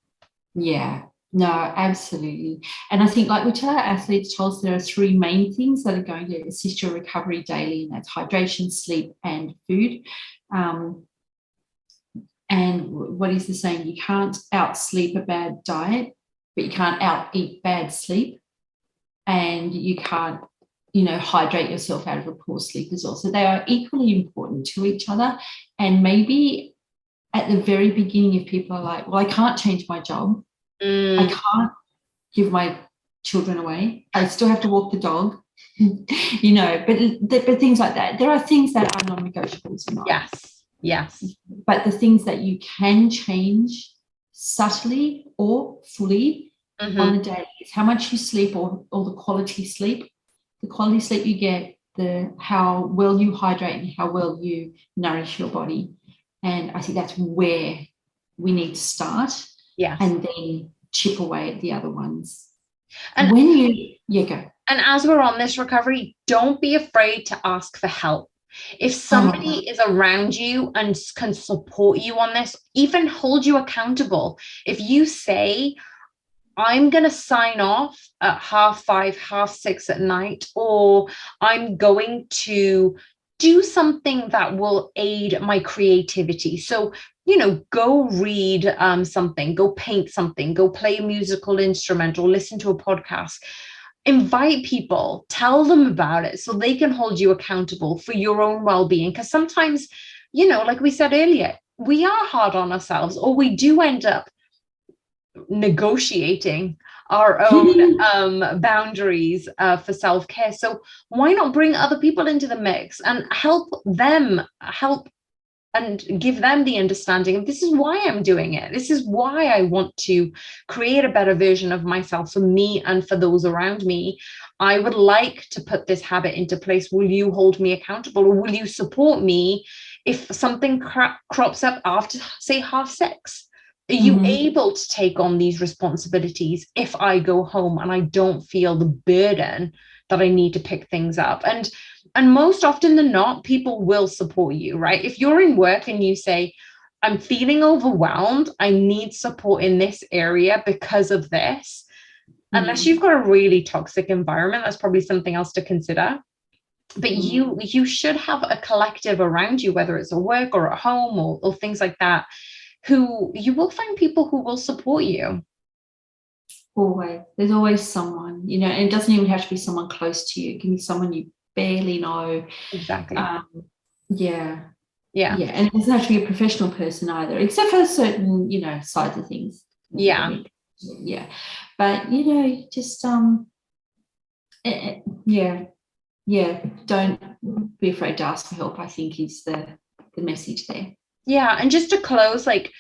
Yeah, no, absolutely. And I think, like we tell our athletes, Tuls, there are 3 main things that are going to assist your recovery daily, and that's hydration, sleep, and food. And what is the saying? You can't out-sleep a bad diet, but you can't out-eat bad sleep. And you can't, hydrate yourself out of a poor sleep as well. So they are equally important to each other. And maybe at the very beginning, if people are like, well, I can't change my job. I can't give my children away. I still have to walk the dog, but things like that. There are things that are non-negotiables in life. Yes. But the things that you can change subtly or fully on the daily is how much you sleep or the quality sleep. The quality sleep you get, how well you hydrate and how well you nourish your body. And I think that's where we need to start. Yes. And then chip away at the other ones. And when you go. And as we're on this recovery, don't be afraid to ask for help. If somebody is around you and can support you on this, even hold you accountable. If you say, I'm going to sign off at 5:30, 6:30 at night, or I'm going to do something that will aid my creativity. So, go read something, go paint something, go play a musical instrument, or listen to a podcast. Invite people, tell them about it so they can hold you accountable for your own well-being. Because sometimes, like we said earlier, we are hard on ourselves, or we do end up negotiating our own boundaries for self-care. So why not bring other people into the mix and help and give them the understanding of, this is why I'm doing it. This is why I want to create a better version of myself for me and for those around me. I would like to put this habit into place. Will you hold me accountable, or will you support me if something crops up after, say, 5:30? Are you able to take on these responsibilities if I go home and I don't feel the burden that I need to pick things up? And most often than not, people will support you, right? If you're in work and you say, I'm feeling overwhelmed, I need support in this area because of this, unless you've got a really toxic environment, that's probably something else to consider. But you should have a collective around you, whether it's at work or at home or things like that, who you will find people who will support you. Always. There's always someone, and it doesn't even have to be someone close to you. It can be someone you barely know. Exactly. Yeah. Yeah. Yeah. And it doesn't have to be a professional person either, except for certain, sides of things. Yeah. Yeah. But, just, don't be afraid to ask for help, I think is the message there. Yeah. And just to close, like,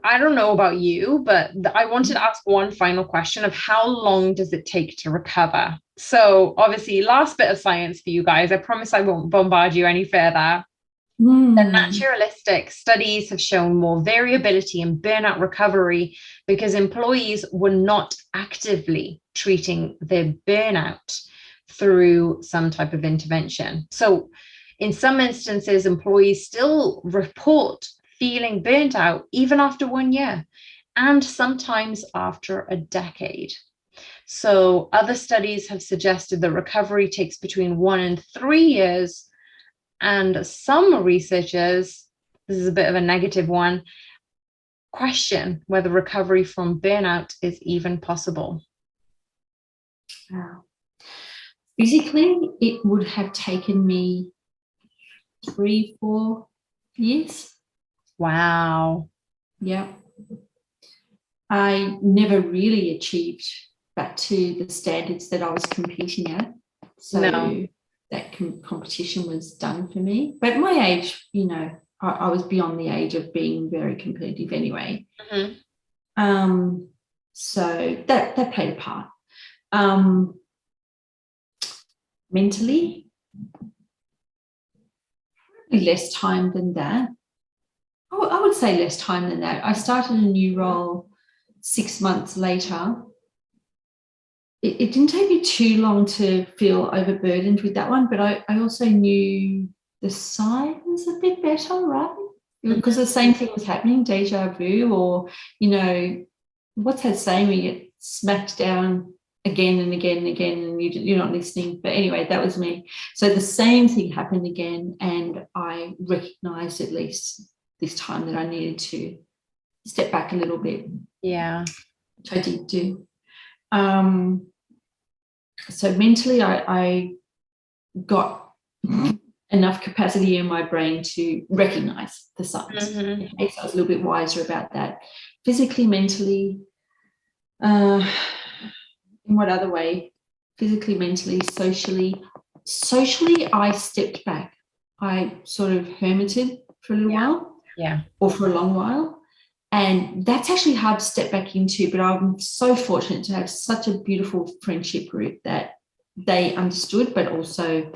I don't know about you, but I wanted to ask one final question of how long does it take to recover? So obviously, last bit of science for you guys. I promise I won't bombard you any further. The naturalistic studies have shown more variability in burnout recovery because employees were not actively treating their burnout through some type of intervention. So in some instances, employees still report feeling burnt out even after 1 year, and sometimes after a decade. So other studies have suggested that recovery takes between 1 and 3 years, and some researchers, this is a bit of a negative one, question whether recovery from burnout is even possible. Wow. Physically, it would have taken me 3-4 years. Wow. Yeah. I never really achieved back to the standards that I was competing at. So that competition was done for me. But at my age, I was beyond the age of being very competitive anyway. So that played a part. Mentally, probably less time than that. I would say less time than that. I started a new role 6 months later. It didn't take me too long to feel overburdened with that one, but I also knew the signs a bit better, right? Because the same thing was happening, deja vu, or, what's that saying, we get smacked down again and again and again and you're not listening. But anyway, that was me. So the same thing happened again, and I recognised at least this time that I needed to step back a little bit. Yeah. Which I did do. So mentally, I got enough capacity in my brain to recognise the signs. Okay, so I was a little bit wiser about that. Physically, mentally, in what other way? Physically, mentally, socially. Socially, I stepped back. I sort of hermited for a little while. Yeah. Or for a long while. And that's actually hard to step back into, but I'm so fortunate to have such a beautiful friendship group that they understood, but also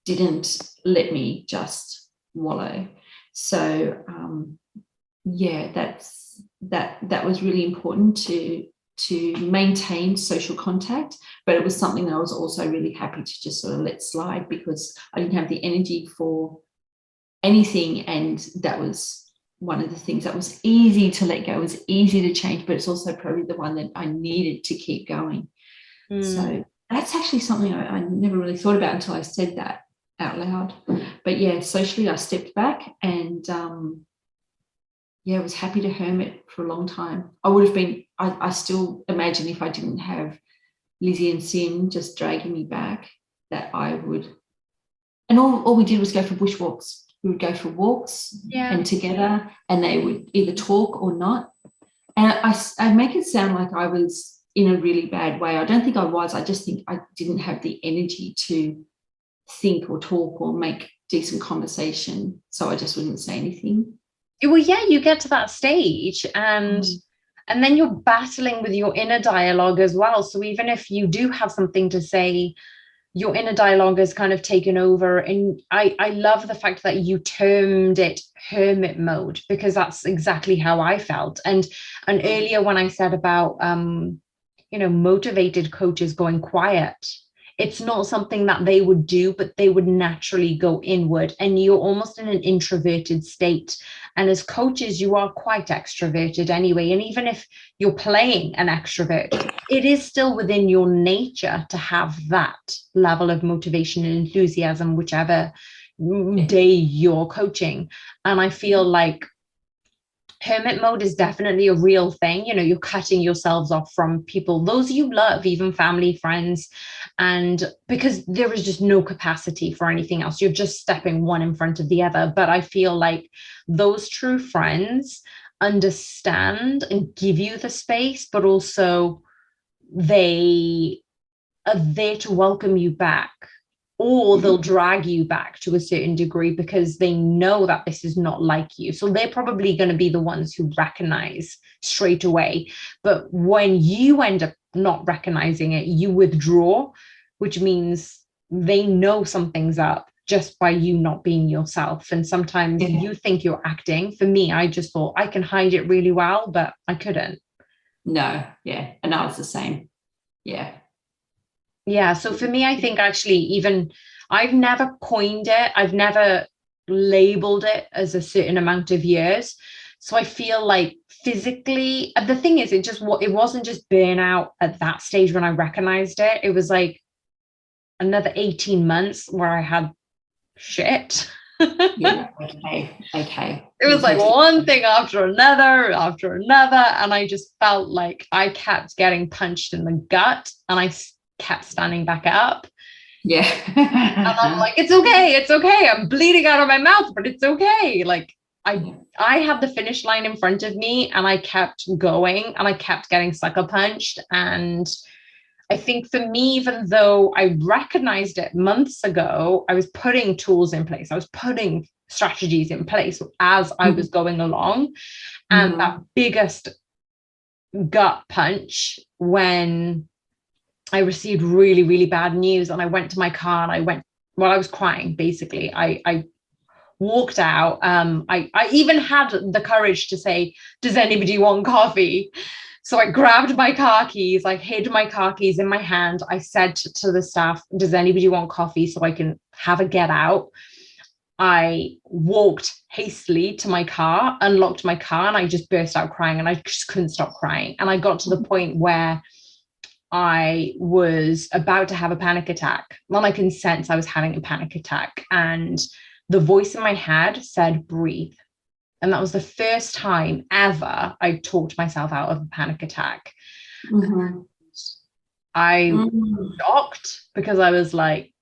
didn't let me just wallow. So, that was really important to maintain social contact, but it was something that I was also really happy to just sort of let slide because I didn't have the energy for anything, and that was one of the things that was easy to let go, was easy to change, but it's also probably the one that I needed to keep going. So that's actually something I never really thought about until I said that out loud. But yeah, socially I stepped back and was happy to hermit for a long time. I would have been, I still imagine if I didn't have Lizzie and Sim just dragging me back, that I would, and all we did was go for bushwalks. We would go for walks and together, and they would either talk or not. And I make it sound like I was in a really bad way. I don't think I was. I just think I didn't have the energy to think or talk or make decent conversation. So I just wouldn't say anything. Well, yeah, you get to that stage and then you're battling with your inner dialogue as well. So even if you do have something to say, your inner dialogue is kind of taken over. And I love the fact that you termed it hermit mode, because that's exactly how I felt. And earlier when I said about, motivated coaches going quiet, it's not something that they would do, but they would naturally go inward, and you're almost in an introverted state. And as coaches, you are quite extroverted anyway. And even if you're playing an extrovert, it is still within your nature to have that level of motivation and enthusiasm, whichever day you're coaching. And I feel like Hermit mode is definitely a real thing. You know, you're cutting yourselves off from people, those you love, even family, friends, and because there is just no capacity for anything else. You're just stepping one in front of the other. But I feel like those true friends understand and give you the space, but also they are there to welcome you back, or they'll drag you back to a certain degree because they know that this is not like you. So they're probably going to be the ones who recognize straight away. But when you end up not recognizing it, you withdraw, which means they know something's up just by you not being yourself. And sometimes you think you're acting. For me, I just thought I can hide it really well, but I couldn't. No, yeah. And I was the same. Yeah. Yeah. So for me, I think actually, even I've never coined it, I've never labeled it as a certain amount of years. So I feel like physically, the thing is, it wasn't just burnout at that stage when I recognized it. It was like another 18 months where I had shit. Yeah. Okay. It was like one thing after another, and I just felt like I kept getting punched in the gut, and I kept standing back up. Yeah. And I'm like, it's okay. I'm bleeding out of my mouth, but it's okay. Like I had the finish line in front of me, and I kept going, and I kept getting sucker punched. And I think for me, even though I recognized it months ago, I was putting tools in place. I was putting strategies in place as I was going along. And that biggest gut punch when I received really, really bad news, and I went to my car and I was crying, basically. I walked out. I even had the courage to say, does anybody want coffee? So I grabbed my car keys, I hid my car keys in my hand. I said to the staff, does anybody want coffee so I can have a get out? I walked hastily to my car, unlocked my car, and I just burst out crying, and I just couldn't stop crying. And I got to the point where I was about to have a panic attack. Well, I can sense I was having a panic attack. And the voice in my head said, breathe. And that was the first time ever I talked myself out of a panic attack. I was shocked because I was like,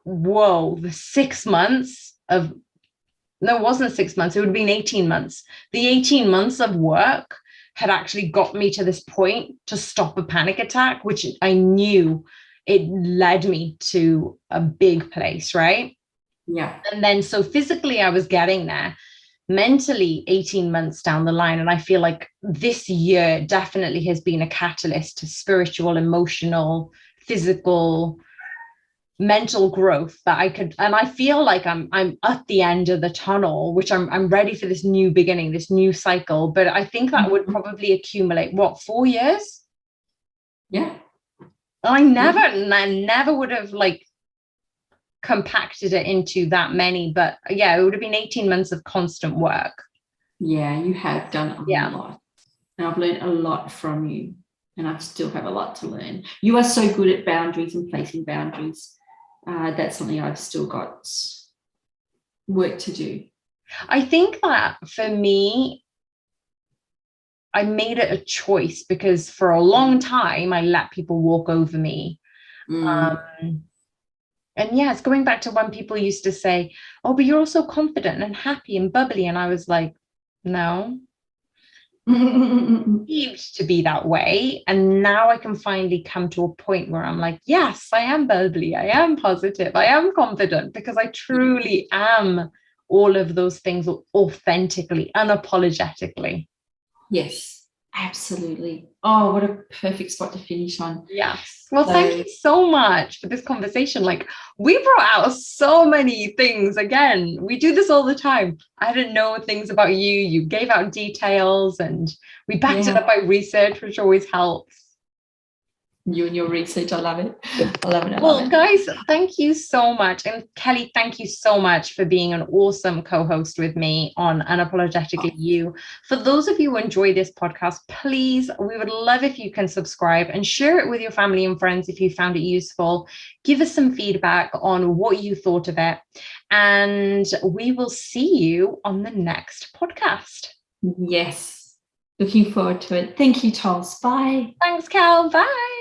whoa, the 6 months of, no, it wasn't 6 months. It would have been 18 months. The 18 months of work had actually got me to this point to stop a panic attack, which I knew it led me to a big place, right? Yeah. And then so physically I was getting there, mentally 18 months down the line. And I feel like this year definitely has been a catalyst to spiritual, emotional, physical, mental growth that I could, and I feel like I'm at the end of the tunnel, which I'm ready for this new beginning, this new cycle. But I think that would probably accumulate 4 years? Yeah. I never would have like compacted it into that many, but yeah, it would have been 18 months of constant work. Yeah, you have done a lot, and I've learned a lot from you, and I still have a lot to learn. You are so good at boundaries and placing boundaries. That's something I've still got work to do. I think that for me, I made it a choice because for a long time I let people walk over me. And yeah, it's going back to when people used to say, oh, but you're all so confident and happy and bubbly. And I was like, no, perceived to be that way. And now I can finally come to a point where I'm like, yes, I am bubbly. I am positive. I am confident because I truly am all of those things authentically, unapologetically. Yes, absolutely. Oh, what a perfect spot to finish on. Yes. Well, thank you so much for this conversation. Like, we brought out so many things. Again, we do this all the time. I didn't know things about you. You gave out details, and we backed it up by research, which always helps. You and your research, I love it. I love it. Well, guys, thank you so much. And Kelly, thank you so much for being an awesome co-host with me on Unapologetically You. For those of you who enjoy this podcast, please, we would love if you can subscribe and share it with your family and friends if you found it useful. Give us some feedback on what you thought of it. And we will see you on the next podcast. Yes. Looking forward to it. Thank you, Tuls. Bye. Thanks, Cal. Bye.